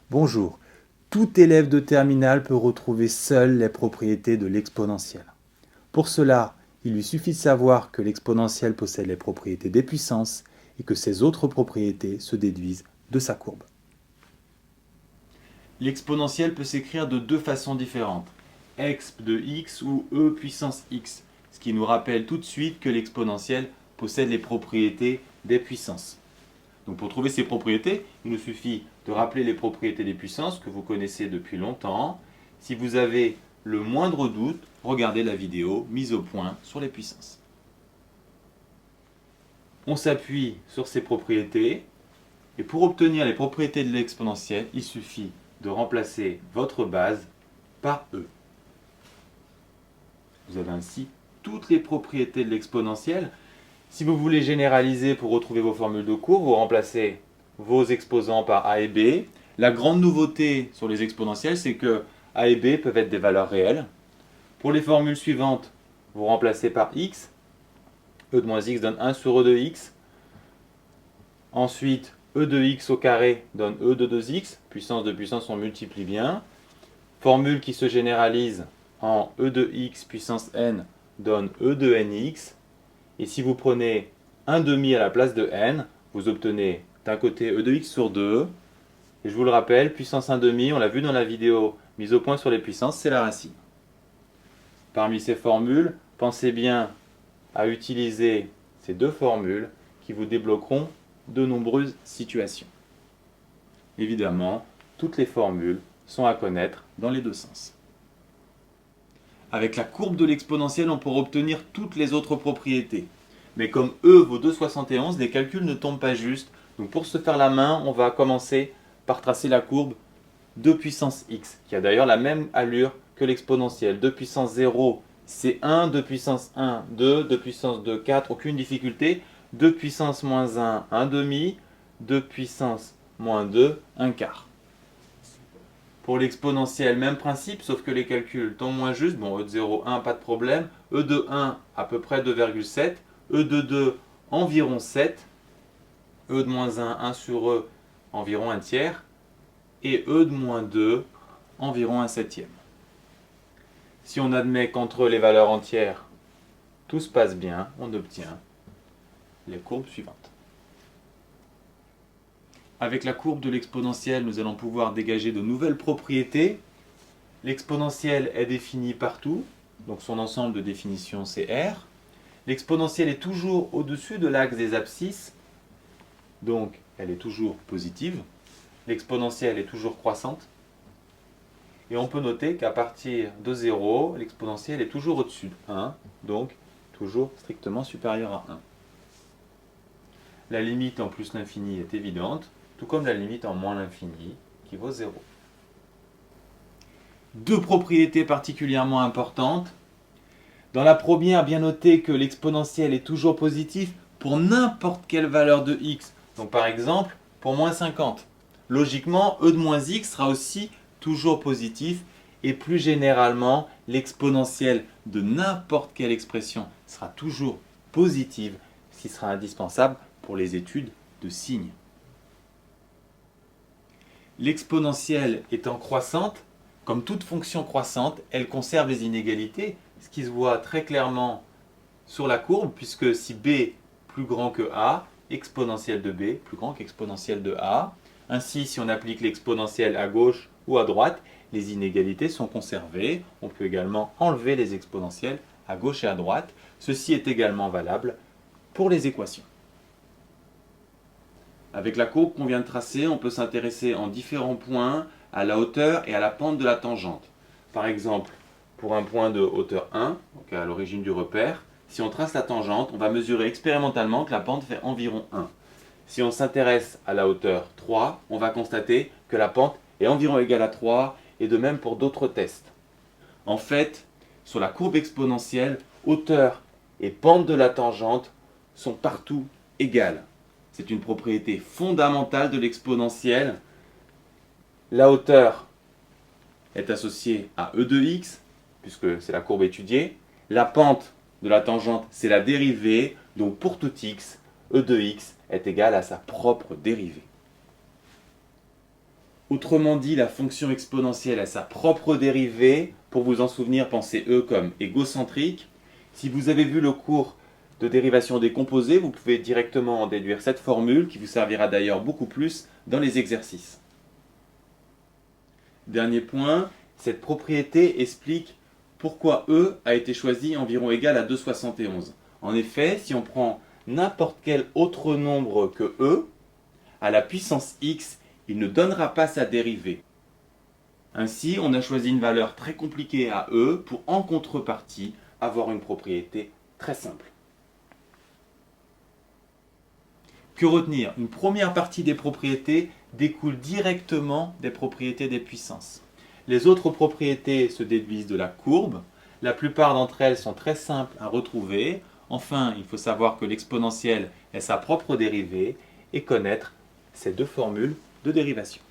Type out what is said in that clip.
Bonjour, tout élève de terminale peut retrouver seul les propriétés de l'exponentielle. Pour cela, il lui suffit de savoir que l'exponentielle possède les propriétés des puissances et que ces autres propriétés se déduisent de sa courbe. L'exponentielle peut s'écrire de deux façons différentes, exp de x ou e puissance x, ce qui nous rappelle tout de suite que l'exponentielle possède les propriétés des puissances. Donc pour trouver ces propriétés, il nous suffit de rappeler les propriétés des puissances que vous connaissez depuis longtemps. Si vous avez le moindre doute, regardez la vidéo mise au point sur les puissances. On s'appuie sur ces propriétés et pour obtenir les propriétés de l'exponentielle, il suffit de remplacer votre base par e. Vous avez ainsi toutes les propriétés de l'exponentielle. Si vous voulez généraliser pour retrouver vos formules de cours, vous remplacez vos exposants par a et b. La grande nouveauté sur les exponentielles, c'est que a et b peuvent être des valeurs réelles. Pour les formules suivantes, vous remplacez par x. E de moins x donne 1 sur e de x. Ensuite, e de x au carré donne e de 2x. Puissance de puissance, on multiplie bien. Formule qui se généralise en e de x puissance n donne e de nx. Et si vous prenez 1 demi à la place de n, vous obtenez d'un côté e de x sur 2. Et je vous le rappelle, puissance 1 demi, on l'a vu dans la vidéo mise au point sur les puissances, c'est la racine. Parmi ces formules, pensez bien à utiliser ces deux formules qui vous débloqueront de nombreuses situations. Évidemment, toutes les formules sont à connaître dans les deux sens. Avec la courbe de l'exponentielle, on pourra obtenir toutes les autres propriétés. Mais comme E vaut 2,71, les calculs ne tombent pas justes. Donc pour se faire la main, on va commencer par tracer la courbe 2 puissance x, qui a d'ailleurs la même allure que l'exponentielle. 2 puissance 0, c'est 1, 2 puissance 1, 2, 2 puissance 2, 4, aucune difficulté. 2 puissance moins 1, 1 demi, 2 puissance moins 2, 1 quart. Pour l'exponentielle, même principe, sauf que les calculs tombent moins justes. Bon, E de 0, 1, pas de problème. E de 1, à peu près 2,7. E de 2, environ 7. E de moins 1, 1 sur E, environ 1 tiers. Et E de moins 2, environ 1 septième. Si on admet qu'entre les valeurs entières, tout se passe bien, on obtient les courbes suivantes. Avec la courbe de l'exponentielle, nous allons pouvoir dégager de nouvelles propriétés. L'exponentielle est définie partout, donc son ensemble de définitions c'est R. L'exponentielle est toujours au-dessus de l'axe des abscisses, donc elle est toujours positive. L'exponentielle est toujours croissante. Et on peut noter qu'à partir de 0, l'exponentielle est toujours au-dessus de 1, donc toujours strictement supérieure à 1. La limite en plus l'infini est évidente, tout comme la limite en moins l'infini qui vaut 0. Deux propriétés particulièrement importantes. Dans la première, bien noter que l'exponentielle est toujours positive pour n'importe quelle valeur de x. Donc par exemple, pour moins 50. Logiquement, e de moins x sera aussi toujours positif et plus généralement, l'exponentielle de n'importe quelle expression sera toujours positive, ce qui sera indispensable pour les études de signes. L'exponentielle étant croissante, comme toute fonction croissante, elle conserve les inégalités, ce qui se voit très clairement sur la courbe, puisque si b plus grand que a, exponentielle de b plus grand qu'exponentielle de a. Ainsi, si on applique l'exponentielle à gauche ou à droite, les inégalités sont conservées. On peut également enlever les exponentielles à gauche et à droite. Ceci est également valable pour les équations. Avec la courbe qu'on vient de tracer, on peut s'intéresser en différents points à la hauteur et à la pente de la tangente. Par exemple, pour un point de hauteur 1, donc à l'origine du repère, si on trace la tangente, on va mesurer expérimentalement que la pente fait environ 1. Si on s'intéresse à la hauteur 3, on va constater que la pente est environ égale à 3, et de même pour d'autres tests. En fait, sur la courbe exponentielle, hauteur et pente de la tangente sont partout égales. C'est une propriété fondamentale de l'exponentielle. La hauteur est associée à e de x, puisque c'est la courbe étudiée. La pente de la tangente, c'est la dérivée. Donc pour tout x, e de x est égal à sa propre dérivée. Autrement dit, la fonction exponentielle a sa propre dérivée. Pour vous en souvenir, pensez E comme égocentrique. Si vous avez vu le cours de dérivation des composés, vous pouvez directement en déduire cette formule qui vous servira d'ailleurs beaucoup plus dans les exercices. Dernier point, cette propriété explique pourquoi E a été choisi environ égal à 2,71. En effet, si on prend n'importe quel autre nombre que E, à la puissance x, il ne donnera pas sa dérivée. Ainsi, on a choisi une valeur très compliquée à E pour, en contrepartie, avoir une propriété très simple. Que retenir? Une première partie des propriétés découle directement des propriétés des puissances. Les autres propriétés se déduisent de la courbe. La plupart d'entre elles sont très simples à retrouver. Enfin, il faut savoir que l'exponentielle est sa propre dérivée et connaître ces deux formules de dérivation.